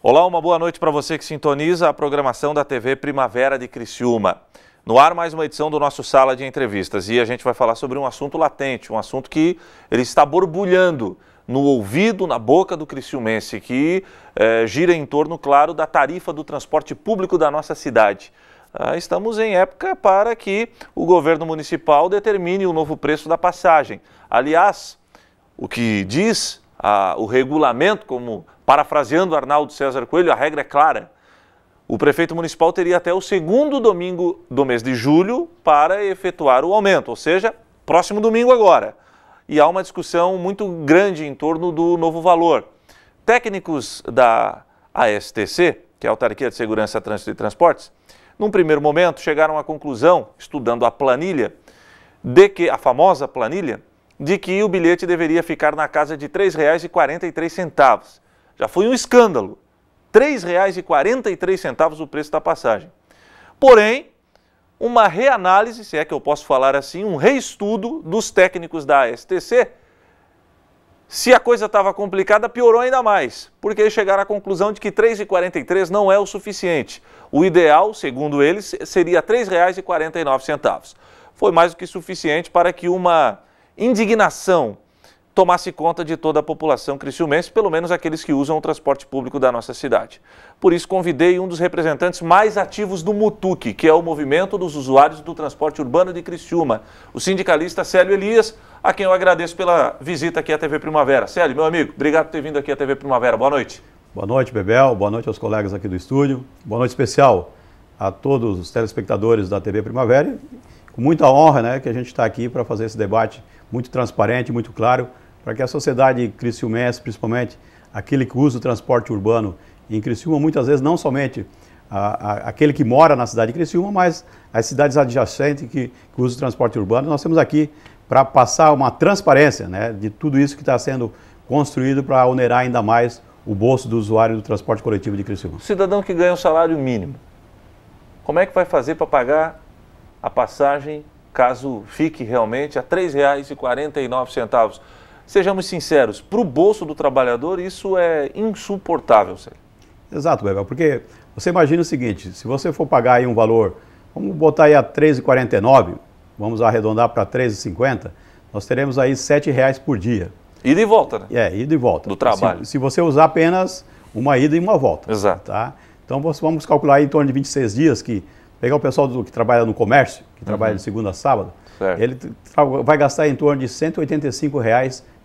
Olá, uma boa noite para você que sintoniza a programação da TV Primavera de Criciúma. No ar, mais uma edição do nosso Sala de Entrevistas e a gente vai falar sobre um assunto latente, um assunto que ele está borbulhando no ouvido, na boca do criciumense, que gira em torno, claro, da tarifa do transporte público da nossa cidade. Estamos em época para que o governo municipal determine o novo preço da passagem. Aliás, o que diz o regulamento, como parafraseando Arnaldo César Coelho, a regra é clara. O prefeito municipal teria até o segundo domingo do mês de julho para efetuar o aumento, ou seja, próximo domingo agora. E há uma discussão muito grande em torno do novo valor. Técnicos da ASTC, que é a Autarquia de Segurança, Trânsito e Transportes, num primeiro momento chegaram à conclusão, estudando a planilha, a famosa planilha, de que o bilhete deveria ficar na casa de R$ 3,43. Já foi um escândalo. R$ 3,43 o preço da passagem. Porém, uma reanálise, se é que eu posso falar assim, um reestudo dos técnicos da ASTC, se a coisa estava complicada, piorou ainda mais, porque eles chegaram à conclusão de que R$ 3,43 não é o suficiente. O ideal, segundo eles, seria R$ 3,49. Foi mais do que suficiente para que uma indignação tomasse conta de toda a população criciumense, pelo menos aqueles que usam o transporte público da nossa cidade. Por isso, convidei um dos representantes mais ativos do MUTUC, que é o Movimento dos Usuários do Transporte Urbano de Criciúma, o sindicalista Célio Elias, a quem eu agradeço pela visita aqui à TV Primavera. Célio, meu amigo, obrigado por ter vindo aqui à TV Primavera. Boa noite. Boa noite, Bebel. Boa noite aos colegas aqui do estúdio. Boa noite especial a todos os telespectadores da TV Primavera. Com muita honra, né, que a gente está aqui para fazer esse debate muito transparente, muito claro, para que a sociedade criciumense, principalmente aquele que usa o transporte urbano em Criciúma, muitas vezes não somente aquele que mora na cidade de Criciúma, mas as cidades adjacentes que usam o transporte urbano. Nós temos aqui para passar uma transparência, né, de tudo isso que está sendo construído para onerar ainda mais o bolso do usuário do transporte coletivo de Criciúma. O cidadão que ganha um salário mínimo, como é que vai fazer para pagar a passagem, caso fique realmente a R$ 3,49? Sejamos sinceros, para o bolso do trabalhador isso é insuportável, Célio. Exato, Bebel, porque você imagina o seguinte, se você for pagar aí um valor, vamos botar aí a R$ 3,49, vamos arredondar para R$ 3,50, nós teremos aí R$ 7,00 por dia. Ida e volta, né? Ida e volta. Do trabalho. Se você usar apenas uma ida e uma volta. Exato. Tá? Então vamos calcular aí em torno de 26 dias, pegar o pessoal que trabalha no comércio, que trabalha de segunda a sábado, certo. Ele vai gastar em torno de R$ 185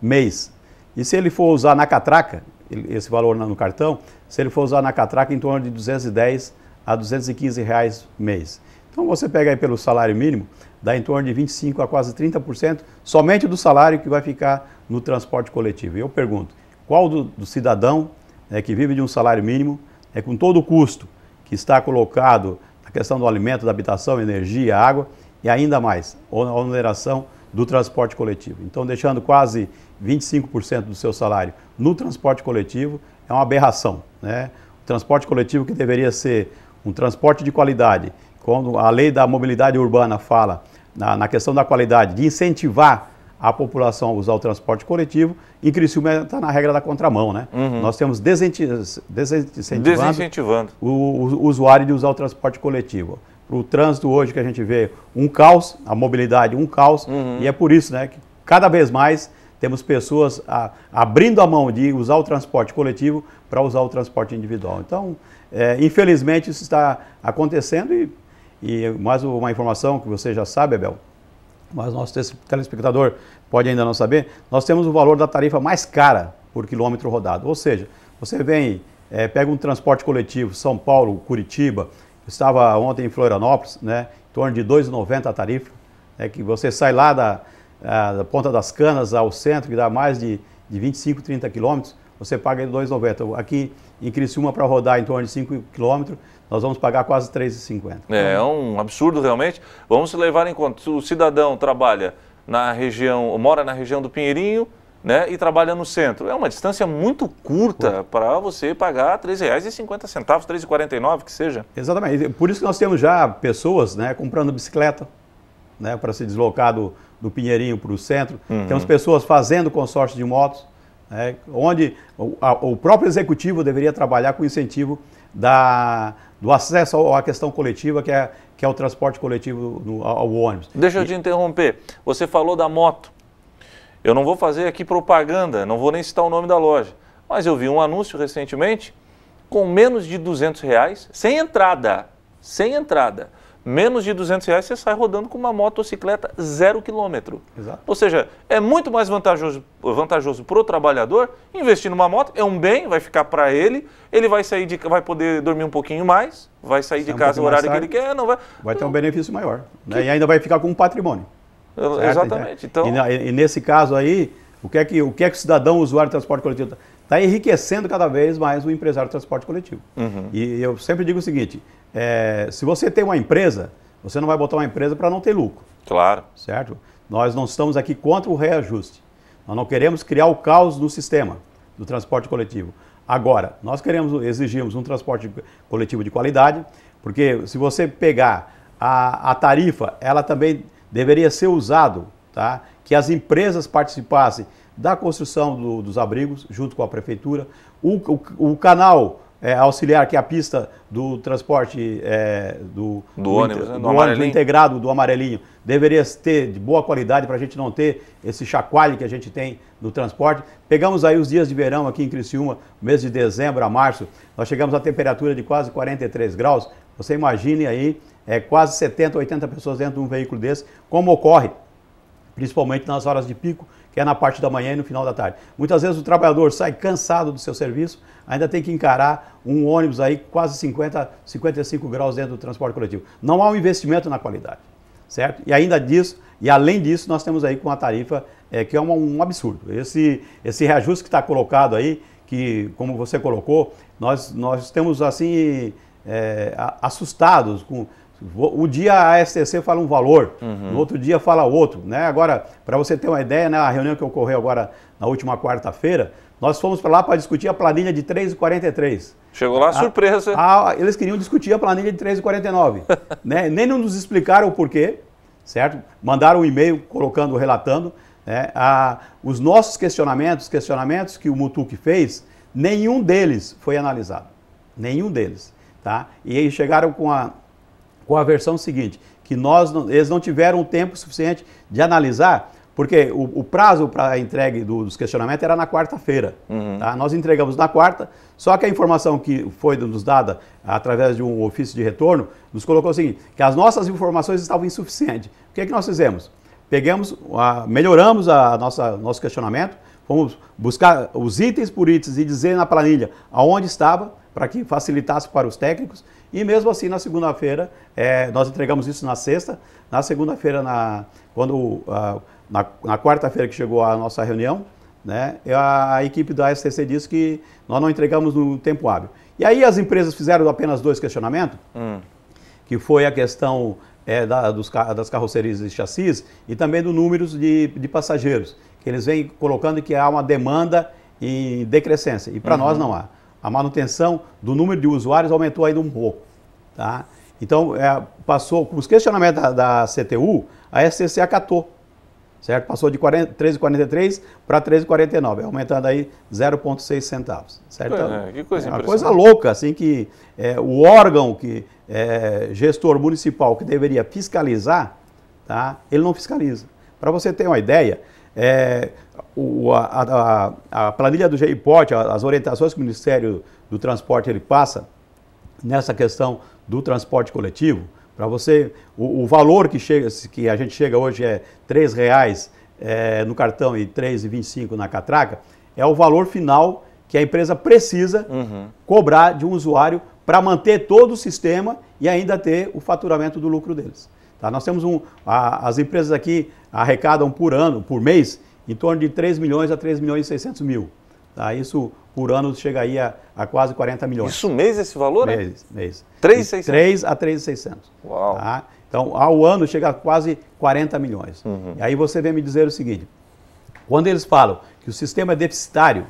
mês. E se ele for usar na catraca, esse valor no cartão, se ele for usar na catraca em torno de R$ 210 a R$ 215 mês. Então você pega aí pelo salário mínimo, dá em torno de 25% a quase 30% somente do salário que vai ficar no transporte coletivo. E eu pergunto, qual do cidadão que vive de um salário mínimo, com todo o custo que está colocado na questão do alimento, da habitação, energia, água e ainda mais, a oneração do transporte coletivo. Então, deixando quase 25% do seu salário no transporte coletivo é uma aberração, né? O transporte coletivo que deveria ser um transporte de qualidade, quando a lei da mobilidade urbana fala na questão da qualidade, de incentivar a população a usar o transporte coletivo, em Criciúma está na regra da contramão, né? Nós temos desincentivando o usuário de usar o transporte coletivo. O trânsito hoje que a gente vê um caos, a mobilidade um caos, e é por isso, né, que cada vez mais temos pessoas abrindo a mão de usar o transporte coletivo para usar o transporte individual. Então, infelizmente isso está acontecendo e mais uma informação que você já sabe, Abel, mas nosso telespectador pode ainda não saber, nós temos o valor da tarifa mais cara por quilômetro rodado. Ou seja, você pega um transporte coletivo, São Paulo, Curitiba, estava ontem em Florianópolis, né, em torno de R$ 2,90 a tarifa, que você sai lá da Ponta das Canas ao centro, que dá mais de 25, 30 quilômetros, você paga R$ 2,90. Aqui em Criciúma, para rodar em torno de 5 quilômetros, nós vamos pagar quase R$ 3,50. É um absurdo realmente. Vamos levar em conta, se o cidadão trabalha na região, mora na região do Pinheirinho, né, e trabalha no centro, é uma distância muito curta para você pagar R$ 3,50, R$ 3,49 que seja. Exatamente, por isso que nós temos já pessoas, né, comprando bicicleta, né, para se deslocar do Pinheirinho para o centro, temos pessoas fazendo consórcio de motos, onde o próprio executivo deveria trabalhar com o incentivo do acesso à questão coletiva, que é o transporte coletivo ao ônibus. Deixa eu te interromper. Você falou da moto. Eu não vou fazer aqui propaganda, não vou nem citar o nome da loja, mas eu vi um anúncio recentemente com menos de R$200, sem entrada, menos de R$200 você sai rodando com uma motocicleta 0 km. Exato. Ou seja, é muito mais vantajoso para o trabalhador investir numa moto, é um bem, vai ficar para ele, vai poder dormir um pouquinho mais, vai sair de casa no horário que ele quer, não vai... Vai ter um benefício maior, né? E ainda vai ficar com um patrimônio. Certo? Exatamente. Então... E nesse caso aí, o que é que o cidadão, o usuário de transporte coletivo está enriquecendo cada vez mais o empresário de transporte coletivo. Uhum. E eu sempre digo o seguinte, se você tem uma empresa, você não vai botar uma empresa para não ter lucro. Claro. Certo? Nós não estamos aqui contra o reajuste. Nós não queremos criar o caos no sistema do transporte coletivo. Agora, nós exigimos um transporte coletivo de qualidade, porque se você pegar a tarifa, ela também deveria ser usado, tá? Que as empresas participassem da construção dos abrigos, junto com a prefeitura, o canal auxiliar, que é a pista do transporte do ônibus, né? Do ônibus integrado, do amarelinho, deveria ter de boa qualidade para a gente não ter esse chacoalho que a gente tem no transporte. Pegamos aí os dias de verão aqui em Criciúma, mês de dezembro a março, nós chegamos a temperatura de quase 43 graus. Você imagine aí, quase 70, 80 pessoas dentro de um veículo desse, como ocorre, principalmente nas horas de pico, que é na parte da manhã e no final da tarde. Muitas vezes o trabalhador sai cansado do seu serviço, ainda tem que encarar um ônibus aí quase 50, 55 graus dentro do transporte coletivo. Não há um investimento na qualidade, certo? E além disso, nós temos aí com a tarifa que é um absurdo. Esse reajuste que está colocado aí, que como você colocou, nós temos assim assustados com... O dia a STC fala um valor, no outro dia fala outro, né? Agora, para você ter uma ideia, né, a reunião que ocorreu agora na última quarta-feira, nós fomos para lá para discutir a planilha de 3,43. Chegou lá surpresa. Eles queriam discutir a planilha de 3,49, né? Nem nos explicaram o porquê, certo? Mandaram um e-mail relatando, né? Os nossos questionamentos que o Mutuc fez, nenhum deles foi analisado, nenhum deles, tá? E aí chegaram com a versão seguinte, que eles não tiveram tempo suficiente de analisar, porque o prazo para a entrega dos questionamentos era na quarta-feira. Tá? Nós entregamos na quarta, só que a informação que foi nos dada através de um ofício de retorno, nos colocou o seguinte, que as nossas informações estavam insuficientes. O que é que nós fizemos? Melhoramos nosso questionamento, fomos buscar os itens por itens e dizer na planilha aonde estava, para que facilitasse para os técnicos, e mesmo assim na segunda-feira, nós entregamos isso na sexta, na segunda-feira, na quarta-feira que chegou a nossa reunião, né, a equipe da STC disse que nós não entregamos no tempo hábil. E aí as empresas fizeram apenas 2 questionamentos, que foi a questão das carrocerias e chassis e também do número de passageiros, que eles vêm colocando que há uma demanda em decrescência, e para nós não há. A manutenção do número de usuários aumentou ainda um pouco. Tá? Então, passou com os questionamentos da CTU, a STC acatou. Certo? Passou de 13,43 para 13,49, aumentando aí 0,6 centavos. Certo? Que coisa uma coisa louca, assim, que o órgão gestor municipal que deveria fiscalizar, tá? Ele não fiscaliza. Para você ter uma ideia, a planilha do GIPORT, as orientações que o Ministério do Transporte ele passa nessa questão do transporte coletivo, para você, o valor que a gente chega hoje é R$3 no cartão e R$3,25 na catraca, é o valor final que a empresa precisa cobrar de um usuário para manter todo o sistema e ainda ter o faturamento do lucro deles. Tá? Nós temos as empresas aqui arrecadam por mês, em torno de 3 milhões a 3 milhões e 600 mil. Tá? Isso por ano chega aí a quase 40 milhões. Isso mês esse valor? Mês. 3,600? a 3,600. Uau. Tá? Então, ao ano chega a quase 40 milhões. E aí você vem me dizer o seguinte, quando eles falam que o sistema é deficitário,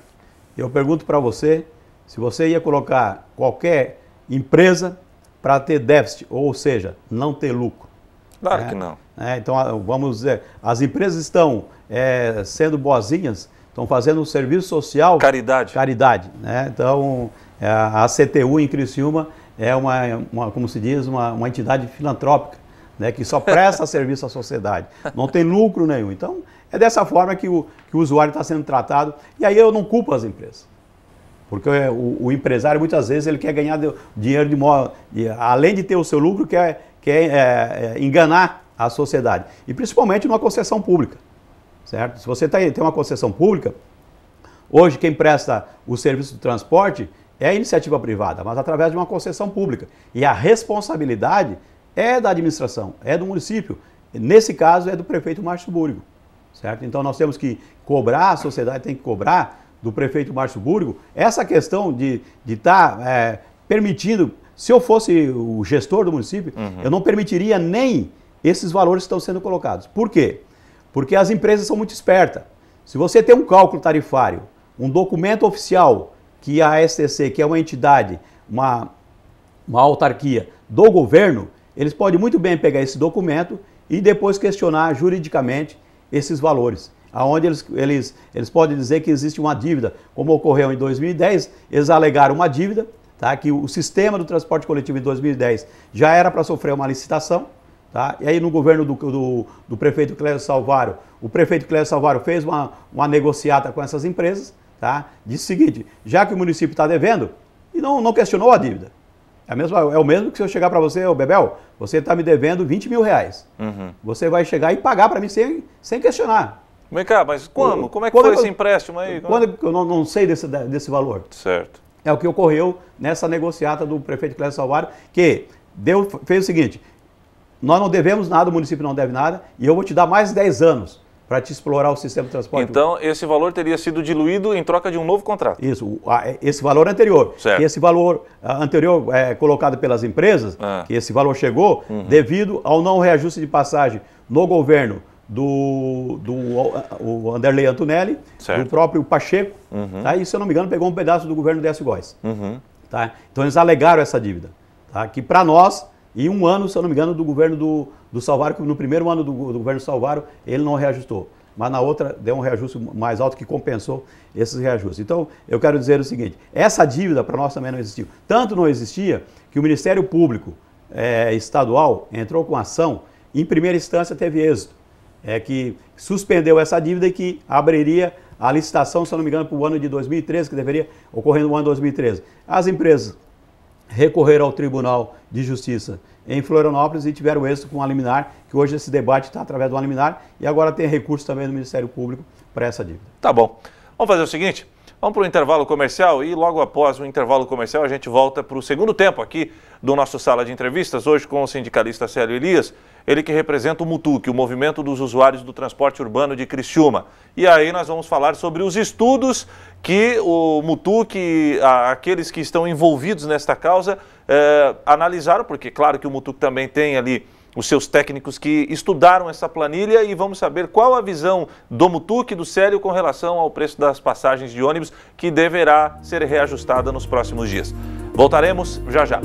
eu pergunto para você, se você ia colocar qualquer empresa para ter déficit, ou seja, não ter lucro. Claro que não. Então, vamos dizer, as empresas estão sendo boazinhas estão fazendo um serviço social... Caridade, né? Então, a CTU em Criciúma é como se diz, uma entidade filantrópica, né? Que só presta serviço à sociedade, não tem lucro nenhum. Então, é dessa forma que o usuário está sendo tratado, e aí eu não culpo as empresas. Porque o empresário, muitas vezes, ele quer ganhar dinheiro de modo... Além de ter o seu lucro, quer enganar a sociedade. E principalmente numa concessão pública, certo? Se você tem uma concessão pública, hoje quem presta o serviço de transporte é a iniciativa privada, mas através de uma concessão pública. E a responsabilidade é da administração, é do município. Nesse caso, é do prefeito Márcio Búrigo, certo? Então nós temos que cobrar, a sociedade tem que cobrar do prefeito Márcio Búrigo essa questão de estar permitindo. Se eu fosse o gestor do município, eu não permitiria nem esses valores que estão sendo colocados. Por quê? Porque as empresas são muito espertas. Se você tem um cálculo tarifário, um documento oficial que a STC, que é uma entidade, uma autarquia do governo, eles podem muito bem pegar esse documento e depois questionar juridicamente esses valores. Onde eles podem dizer que existe uma dívida, como ocorreu em 2010, eles alegaram uma dívida, tá? Que o sistema do transporte coletivo em 2010 já era para sofrer uma licitação, tá? E aí no governo do prefeito Clésio Salvário, o prefeito Clésio Salvário fez uma negociata com essas empresas, tá? Disse o seguinte, já que o município está devendo, e não questionou a dívida. É o mesmo que se eu chegar para você, ô Bebel, você está me devendo 20 mil reais. Você vai chegar e pagar para mim sem questionar. Vem cá, mas como? Como é que foi esse empréstimo aí? Eu não sei desse valor. Certo. É o que ocorreu nessa negociata do prefeito Clésio Salvário, que fez o seguinte, nós não devemos nada, o município não deve nada, e eu vou te dar mais 10 anos para te explorar o sistema de transporte. Então, esse valor teria sido diluído em troca de um novo contrato. Isso, esse valor anterior. Certo. Esse valor anterior colocado pelas empresas, que esse valor chegou devido ao não reajuste de passagem no governo do Anderley Antonelli, do próprio Pacheco, tá? E se eu não me engano pegou um pedaço do governo Décio Góes. Tá? Então eles alegaram essa dívida, tá? Que para nós, em um ano, se eu não me engano, do governo do Salvário, que no primeiro ano do governo Salvário ele não reajustou, mas na outra deu um reajuste mais alto que compensou esses reajustes. Então eu quero dizer o seguinte, essa dívida para nós também não existiu. Tanto não existia que o Ministério Público Estadual entrou com ação, em primeira instância teve êxito. Que suspendeu essa dívida e que abriria a licitação, se eu não me engano, para o ano de 2013, que deveria ocorrer no ano de 2013. As empresas recorreram ao Tribunal de Justiça em Florianópolis e tiveram êxito com uma liminar, que hoje esse debate está através de uma liminar, e agora tem recurso também do Ministério Público para essa dívida. Tá bom. Vamos fazer o seguinte, vamos para o intervalo comercial e logo após o intervalo comercial a gente volta para o segundo tempo aqui do nosso Sala de Entrevistas, hoje com o sindicalista Célio Elias, ele que representa o MUTUC, o Movimento dos Usuários do Transporte Urbano de Criciúma. E aí nós vamos falar sobre os estudos que o MUTUC, aqueles que estão envolvidos nesta causa, analisaram, porque claro que o MUTUC também tem ali os seus técnicos que estudaram essa planilha e vamos saber qual a visão do MUTUC e do Célio com relação ao preço das passagens de ônibus que deverá ser reajustada nos próximos dias. Voltaremos já já.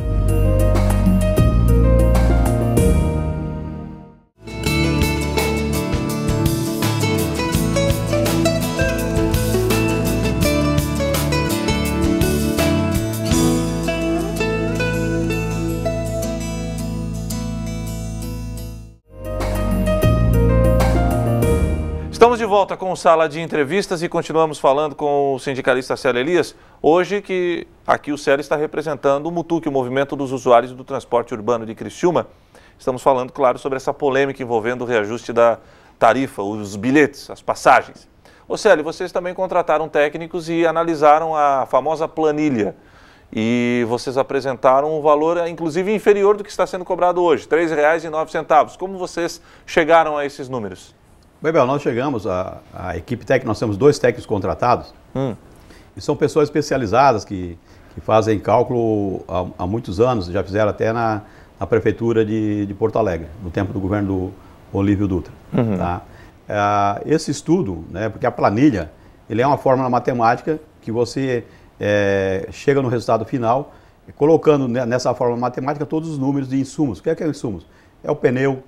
Estamos de volta com o Sala de Entrevistas e continuamos falando com o sindicalista Célio Elias. Hoje que aqui o Célio está representando o MUTUC, o Movimento dos Usuários do Transporte Urbano de Criciúma. Estamos falando, claro, sobre essa polêmica envolvendo o reajuste da tarifa, os bilhetes, as passagens. Ô Célio, vocês também contrataram técnicos e analisaram a famosa planilha. E vocês apresentaram um valor, inclusive, inferior do que está sendo cobrado hoje, R$ 3,09. Como vocês chegaram a esses números? Bebel, nós chegamos, a equipe técnica, nós temos 2 técnicos contratados, e são pessoas especializadas que fazem cálculo há muitos anos, já fizeram até na Prefeitura de Porto Alegre, no tempo do governo do Olívio Dutra. Tá? Esse estudo, né, porque a planilha, ele é uma fórmula matemática que você chega no resultado final, colocando nessa fórmula matemática todos os números de insumos. O que é insumos? É o pneu,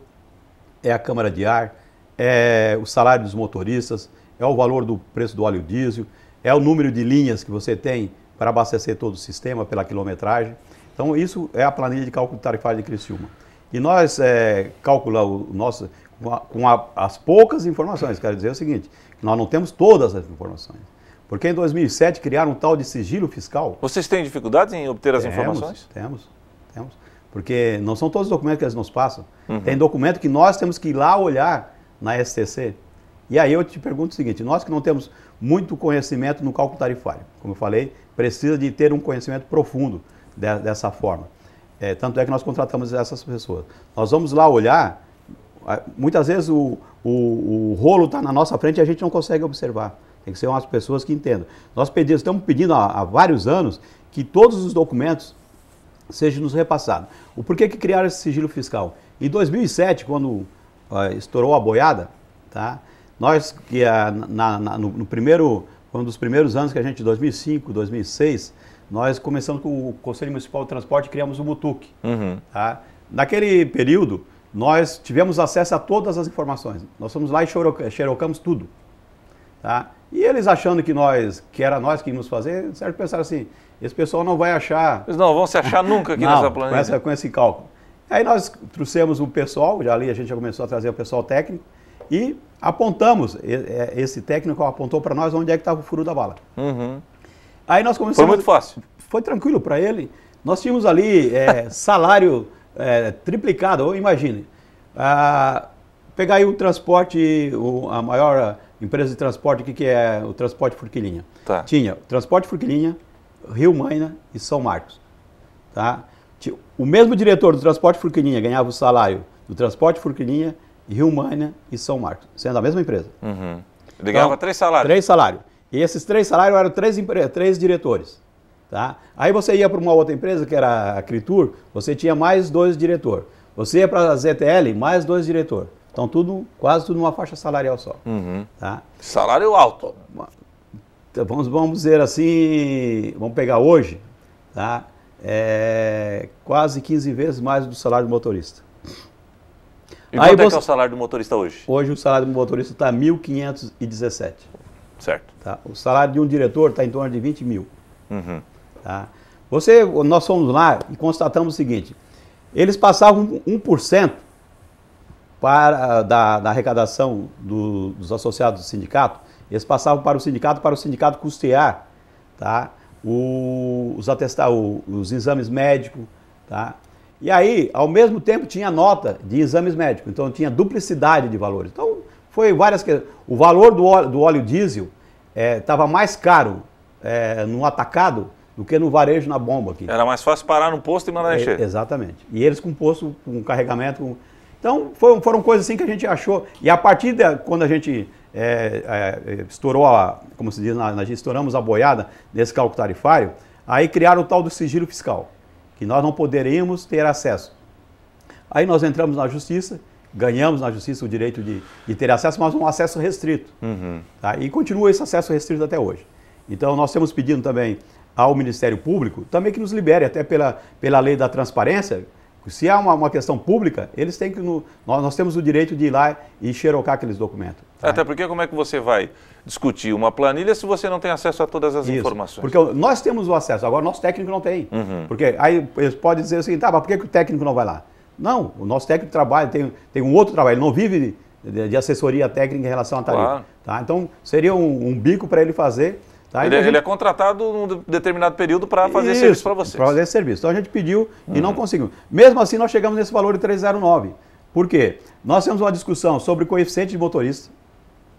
é a câmara de ar, é o salário dos motoristas, é o valor do preço do óleo diesel, é o número de linhas que você tem para abastecer todo o sistema pela quilometragem. Então, isso é a planilha de cálculo tarifário de Criciúma. E nós calculamos o nosso as poucas informações. Quero dizer o seguinte, que nós não temos todas as informações. Porque em 2007 criaram um tal de sigilo fiscal. Vocês têm dificuldades em obter as informações? Temos. Porque não são todos os documentos que eles nos passam. Tem documento que nós temos que ir lá olhar na STC. E aí eu te pergunto o seguinte, nós que não temos muito conhecimento no cálculo tarifário, como eu falei, precisa de ter um conhecimento profundo dessa forma. Tanto é que nós contratamos essas pessoas. Nós vamos lá olhar, muitas vezes o rolo está na nossa frente e a gente não consegue observar. Tem que ser umas pessoas que entendam. Nós estamos pedindo há vários anos que todos os documentos sejam nos repassados. O porquê que criaram esse sigilo fiscal? Em 2007, quando estourou a boiada, tá? Nós, no primeiro, um dos primeiros anos que a gente, 2005, 2006, nós começamos com o Conselho Municipal de Transporte e criamos o MUTUC. Tá? Naquele período, nós tivemos acesso a todas as informações. Nós fomos lá e xerocamos tudo. Tá? E eles achando que era nós que íamos fazer, certo? Pensaram assim, esse pessoal não vai achar... Eles não vão se achar nunca aqui nessa planilha. Com esse cálculo. Aí nós trouxemos o pessoal, a gente já começou a trazer o pessoal técnico, e apontamos, esse técnico apontou para nós onde é que estava o furo da bala. Aí nós começamos... Foi muito fácil. Foi tranquilo para ele. Nós tínhamos ali salário triplicado, ou imagine, pegar aí o transporte, a maior empresa de transporte, o que é o Transporte Forquilinha? Tá. Tinha o Transporte Forquilinha, Rio Maina e São Marcos. Tá? O mesmo diretor do Transporte Forquilinha ganhava o salário do Transporte Forquilinha, Rio Maina e São Marcos, sendo a mesma empresa. Ele ganhava 3 salários. 3 salários. E esses 3 salários eram 3 diretores. Tá? Aí você ia para uma outra empresa, que era a Critur, você tinha mais 2 diretores. Você ia para a ZTL, mais 2 diretores. Então, quase tudo numa faixa salarial só. Tá? Salário alto. Vamos dizer assim, vamos pegar hoje, tá? Quase 15 vezes mais do salário do motorista. E quanto é que é o salário do motorista hoje? Hoje o salário do motorista está 1.517. Certo. Tá? O salário de um diretor está em torno de 20 mil. Tá? Nós fomos lá e constatamos o seguinte, eles passavam 1% da arrecadação dos associados do sindicato, eles passavam para o sindicato custear, tá? os exames médicos. Tá? E aí, ao mesmo tempo, tinha nota de exames médicos, então tinha duplicidade de valores. Então, foi várias questões. O valor do óleo diesel estava mais caro no atacado do que no varejo na bomba aqui. Era mais fácil parar no posto e mandar encher. Exatamente. E eles com posto, com carregamento. Então, foram coisas assim que a gente achou. E a partir quando a gente estourou, como se diz, estouramos a boiada nesse cálculo tarifário, aí criaram o tal do sigilo fiscal, que nós não poderíamos ter acesso. Aí nós entramos na justiça, ganhamos na justiça o direito de ter acesso, mas um acesso restrito. Tá? E continua esse acesso restrito até hoje. Então nós temos pedido também ao Ministério Público, também que nos libere, até pela lei da transparência, se há uma questão pública, eles têm que... Nós temos o direito de ir lá e xerocar aqueles documentos. Tá? Até porque como é que você vai discutir uma planilha se você não tem acesso a todas as informações? Porque nós temos o acesso, agora o nosso técnico não tem. Porque aí eles podem dizer assim, tá, mas por que o técnico não vai lá? Não, o nosso técnico trabalha, tem um outro trabalho, ele não vive de assessoria técnica em relação à tarifa. Claro. Tá? Então seria um bico para ele fazer. Tá? Ele é contratado num determinado período para fazer serviço para vocês. Para fazer serviço. Então a gente pediu e não conseguimos. Mesmo assim nós chegamos nesse valor de 309. Por quê? Nós temos uma discussão sobre coeficiente de motorista,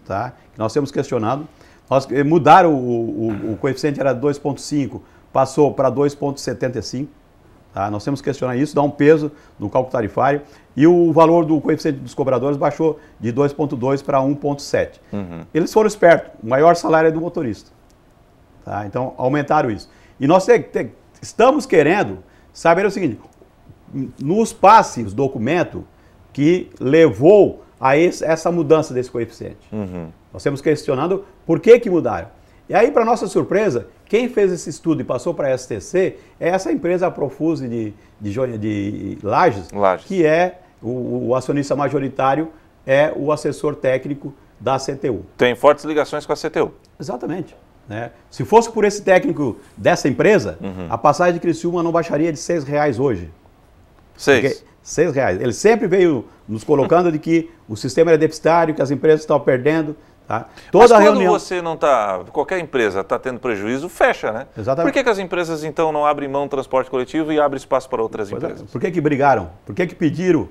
tá? Que nós temos questionado. Mudaram o coeficiente, era 2,5, passou para 2,75. Tá? Nós temos que questionar isso, dar um peso no cálculo tarifário. E o valor do coeficiente dos cobradores baixou de 2,2 para 1,7. Eles foram espertos, o maior salário é do motorista. Tá? Então, aumentaram isso. E nós estamos querendo saber o seguinte, nos passe os documentos que levou a essa mudança desse coeficiente. Nós estamos questionando por que mudaram. E aí, para nossa surpresa, quem fez esse estudo e passou para a STC é essa empresa Profuse de Lages, que é o acionista majoritário, é o assessor técnico da CTU. Tem fortes ligações com a CTU. Exatamente. Né? Se fosse por esse técnico dessa empresa, a passagem de Criciúma não baixaria de R$6 hoje. R$6. Ele sempre veio nos colocando de que o sistema era deficitário, que as empresas estavam perdendo. Tá? Mas quando você não está, qualquer empresa está tendo prejuízo, fecha, né? Exatamente. Por que as empresas então não abrem mão do transporte coletivo e abrem espaço para outras empresas? Por que brigaram? Por que pediram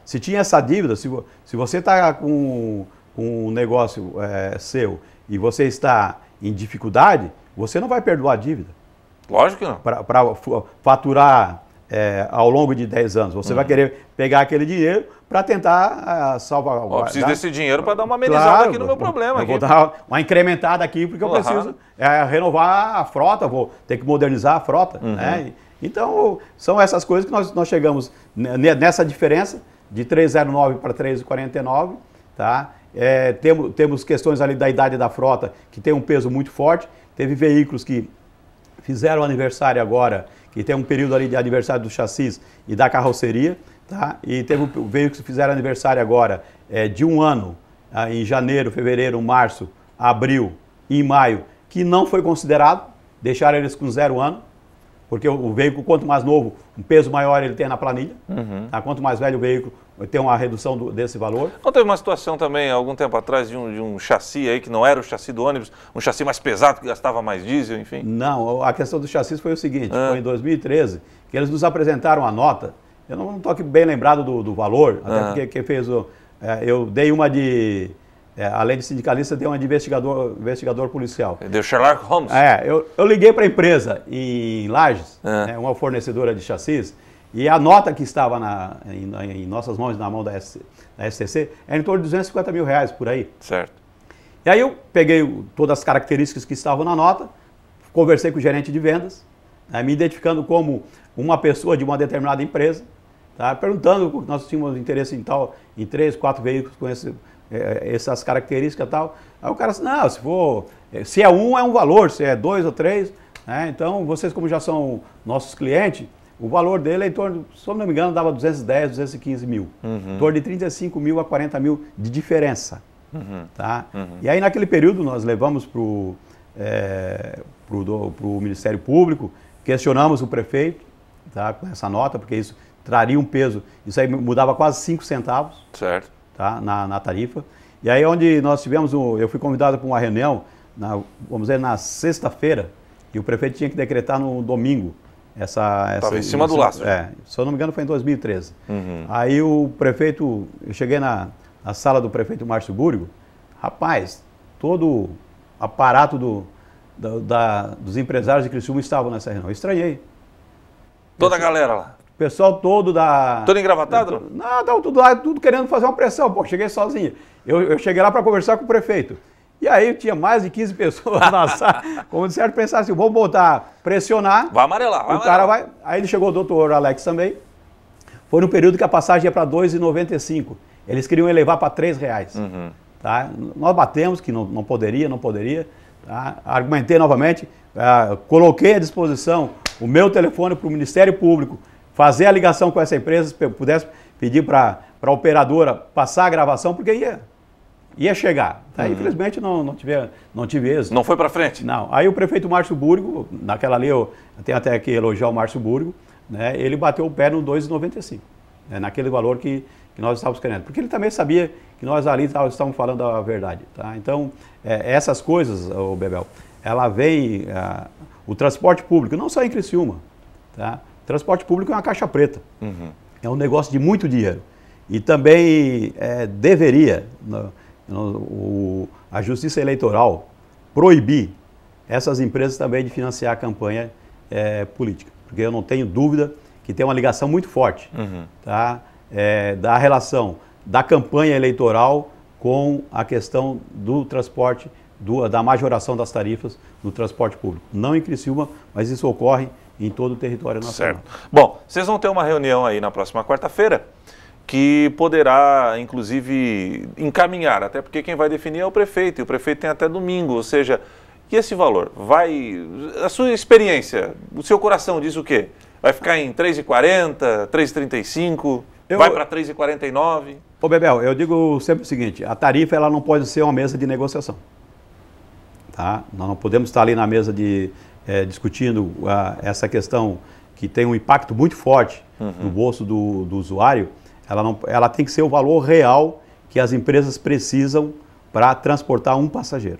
se tinha essa dívida, se você está com um negócio seu e você está em dificuldade, você não vai perdoar a dívida. Lógico que não. Para faturar ao longo de 10 anos. Você vai querer pegar aquele dinheiro para tentar salvar. Eu preciso desse dinheiro para dar uma amenizada aqui no meu problema. Eu vou dar uma incrementada aqui porque eu preciso renovar a frota, vou ter que modernizar a frota. Né? Então, são essas coisas que nós chegamos nessa diferença de 309 para 349. Tá? Temos questões ali da idade da frota que tem um peso muito forte. Teve veículos que fizeram aniversário agora, que tem um período ali de aniversário do chassis e da carroceria, tá? E teve veículos que fizeram aniversário agora de um ano, em janeiro, fevereiro, março, abril e maio, que não foi considerado, deixaram eles com 0 ano, porque o veículo, quanto mais novo, um peso maior ele tem na planilha, tá? Quanto mais velho o veículo, tem uma redução desse valor. Não teve uma situação também, algum tempo atrás, de um chassi aí, que não era o chassi do ônibus, um chassi mais pesado, que gastava mais diesel, enfim? Não, a questão do chassi foi o seguinte, foi em 2013, que eles nos apresentaram a nota, eu não estou aqui bem lembrado do valor, até porque quem fez eu dei uma de, além de sindicalista, dei uma de investigador policial. Deu Sherlock Holmes? Eu liguei para a empresa em Lages, uma fornecedora de chassis, e a nota que estava em nossas mãos, na mão da STC, era em torno de R$250 mil por aí. Certo. E aí eu peguei todas as características que estavam na nota, conversei com o gerente de vendas, me identificando como uma pessoa de uma determinada empresa, tá? Perguntando, nós tínhamos interesse em 3, 4 veículos com essas características e tal. Aí o cara disse, não, se é um valor, se é 2 ou 3, né? Então vocês como já são nossos clientes, o valor dele é em torno, se eu não me engano, dava 210, 215 mil. Em torno de 35 mil a 40 mil de diferença. Tá? E aí naquele período nós levamos para o Ministério Público, questionamos o prefeito, tá, com essa nota, porque isso traria um peso, isso aí mudava quase 5 centavos, certo, tá, na tarifa. E aí onde nós tivemos, eu fui convidado para uma reunião, vamos dizer, na sexta-feira, e o prefeito tinha que decretar no domingo. Estava em cima do laço. Se eu não me engano foi em 2013. Aí o prefeito, eu cheguei na sala do prefeito Márcio Búrigo, rapaz, todo o aparato dos empresários de Criciúma estavam nessa reunião. Eu estranhei. Toda a galera lá? O pessoal todo Todo engravatado? Não, estava tudo lá, tudo querendo fazer uma pressão. Pô, cheguei sozinho. Eu cheguei lá para conversar com o prefeito. E aí tinha mais de 15 pessoas na sala, como de certo pensar assim, vamos botar, pressionar. Vai amarelar, o cara vai. Aí ele chegou o doutor Alex também. Foi no período que a passagem ia para R$ 2,95. Eles queriam elevar para R$ 3. Tá? Nós batemos que não poderia. Tá? Argumentei novamente, coloquei à disposição o meu telefone para o Ministério Público fazer a ligação com essa empresa, se pudesse pedir para a operadora passar a gravação, porque ia chegar. Tá? Infelizmente não tive êxito. Não foi para frente? Não. Aí o prefeito Márcio Búrigo, naquela ali eu tenho até que elogiar o Márcio Búrigo, né, ele bateu o pé no 2,95, né, naquele valor que nós estávamos querendo. Porque ele também sabia que nós ali estávamos falando a verdade. Tá? Então, essas coisas, Bebel, ela vem, o transporte público, não só em Criciúma, tá? O transporte público é uma caixa preta. É um negócio de muito dinheiro. E também deveria a Justiça Eleitoral proibir essas empresas também de financiar a campanha política. Porque eu não tenho dúvida que tem uma ligação muito forte, tá? Da relação da campanha eleitoral com a questão do transporte, da majoração das tarifas no transporte público. Não em Criciúma, mas isso ocorre em todo o território nacional. Certo. Bom, vocês vão ter uma reunião aí na próxima quarta-feira que poderá, inclusive, encaminhar, até porque quem vai definir é o prefeito, e o prefeito tem até domingo, ou seja, e esse valor? A sua experiência, o seu coração diz o quê? Vai ficar em 3,40, 3,35, vai para 3,49? Ô Bebel, eu digo sempre o seguinte, a tarifa ela não pode ser uma mesa de negociação. Tá? Nós não podemos estar ali na mesa discutindo essa questão que tem um impacto muito forte no bolso do usuário. Ela tem que ser o valor real que as empresas precisam para transportar um passageiro.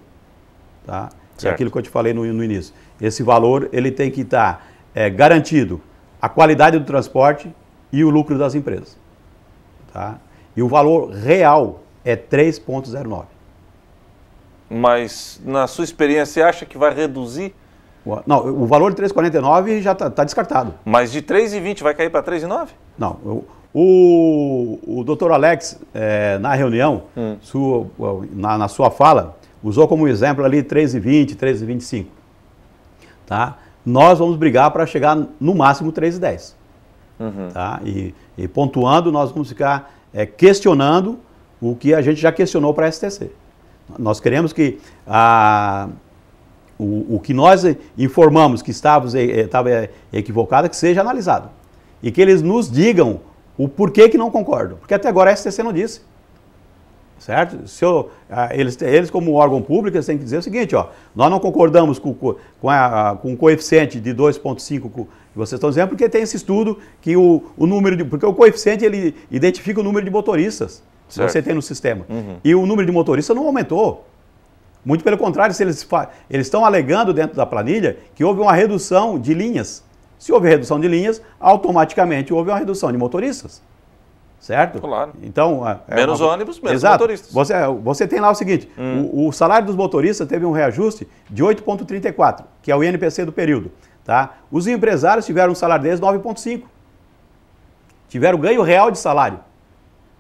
Tá? É aquilo que eu te falei no início. Esse valor ele tem que estar garantido a qualidade do transporte e o lucro das empresas. Tá? E o valor real é 3,09. Mas, na sua experiência, você acha que vai reduzir? Não, o valor de 3,49 já está descartado. Mas de 3,20 vai cair para 3,9? Não, o doutor Alex, na reunião, na sua fala, usou como exemplo ali 3,20, 3,25. Tá? Nós vamos brigar para chegar no máximo 3,10. Tá? E pontuando, nós vamos ficar questionando o que a gente já questionou para a STC. Nós queremos que o que nós informamos que estava equivocado, que seja analisado. E que eles nos digam o porquê que não concordam. Porque até agora a STC não disse. Certo? Eles como órgão público, eles têm que dizer o seguinte, ó, nós não concordamos com o coeficiente de 2,5 que vocês estão dizendo, porque tem esse estudo que porque o coeficiente ele identifica o número de motoristas que você tem no sistema. E o número de motoristas não aumentou. Muito pelo contrário, eles estão alegando dentro da planilha que houve uma redução de linhas. Se houve redução de linhas, automaticamente houve uma redução de motoristas. Certo? Claro. Então, menos ônibus, menos exato. motoristas. Você tem lá o seguinte, o salário dos motoristas teve um reajuste de 8,34, que é o INPC do período. Tá? Os empresários tiveram um salário deles de 9,5. Tiveram ganho real de salário.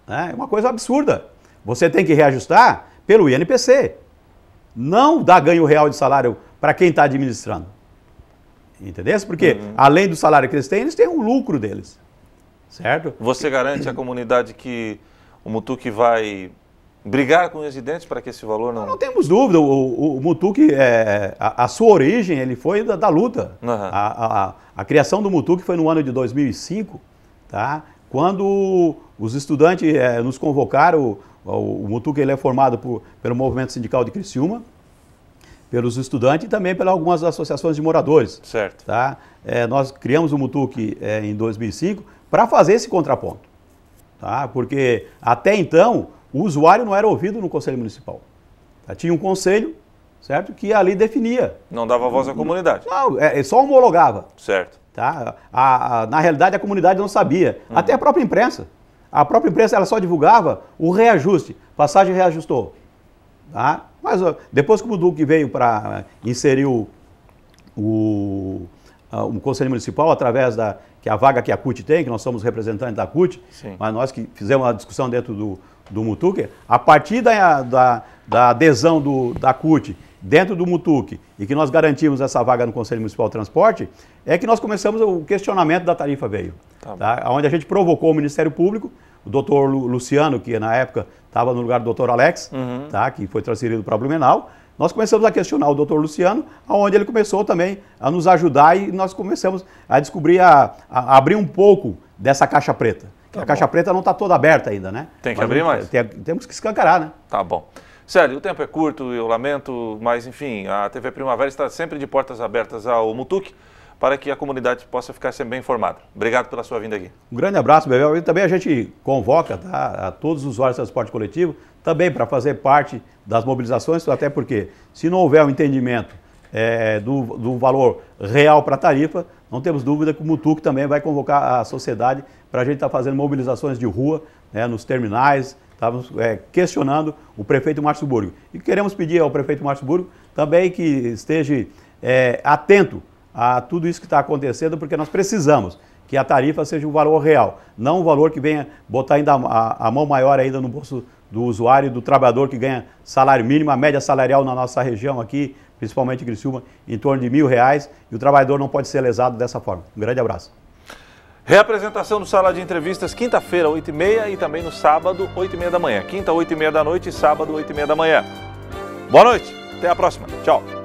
É uma coisa absurda. Você tem que reajustar pelo INPC. Não dá ganho real de salário para quem está administrando. Entendeu? Porque além do salário que eles têm um lucro deles. Certo? Você garante à comunidade que o Mutuq vai brigar com os residentes para que esse valor não... Não temos dúvida, o Mutuq, a sua origem, ele foi da luta. A criação do Mutuq foi no ano de 2005, tá? Quando os estudantes nos convocaram, o Mutuq ele é formado pelo Movimento Sindical de Criciúma, pelos estudantes e também pelas algumas associações de moradores. Certo. Tá? Nós criamos o Mutuq em 2005 para fazer esse contraponto. Tá? Porque até então o usuário não era ouvido no Conselho Municipal. Tá? Tinha um conselho, certo, que ali definia. Não dava voz à comunidade. Não, só homologava. Certo. Tá? Na realidade a comunidade não sabia. Até a própria imprensa. A própria imprensa ela só divulgava o reajuste. Passagem reajustou. Tá? Mas depois que o Mutuq veio para inserir o Conselho Municipal, através que a vaga que a CUT tem, que nós somos representantes da CUT, mas nós que fizemos uma discussão dentro do Mutuq, a partir da adesão da CUT dentro do Mutuq e que nós garantimos essa vaga no Conselho Municipal de Transporte, é que nós começamos o questionamento da tarifa veio. Tá? Onde a gente provocou o Ministério Público, o doutor Luciano, que na época estava no lugar do doutor Alex, tá? Que foi transferido para Blumenau. Nós começamos a questionar o doutor Luciano, onde ele começou também a nos ajudar e nós começamos a descobrir, a abrir um pouco dessa caixa preta. A caixa preta não está toda aberta ainda, né? Tem que abrir mais. Temos que escancarar, né? Tá bom. Célio, o tempo é curto, eu lamento, mas enfim, a TV Primavera está sempre de portas abertas ao Mutuq para que a comunidade possa ficar sempre bem informada. Obrigado pela sua vinda aqui. Um grande abraço, Bebel. E também a gente convoca, tá, a todos os usuários do transporte coletivo também para fazer parte das mobilizações, até porque se não houver um entendimento do valor real para a tarifa, não temos dúvida que o Mutuq também vai convocar a sociedade para a gente estar fazendo mobilizações de rua, né, nos terminais. Estávamos questionando o prefeito Márcio Burgo. E queremos pedir ao prefeito Márcio Burgo também que esteja atento a tudo isso que está acontecendo, porque nós precisamos que a tarifa seja um valor real, não um valor que venha botar ainda a mão maior ainda no bolso do usuário, do trabalhador que ganha salário mínimo, a média salarial na nossa região aqui, principalmente em Criciúma, em torno de R$1.000, e o trabalhador não pode ser lesado dessa forma. Um grande abraço. Reapresentação do Sala de Entrevistas, quinta-feira, 8h30 e também no sábado, 8h30 da manhã. Quinta, 8h30 da noite e sábado, 8h30 da manhã. Boa noite, até a próxima. Tchau.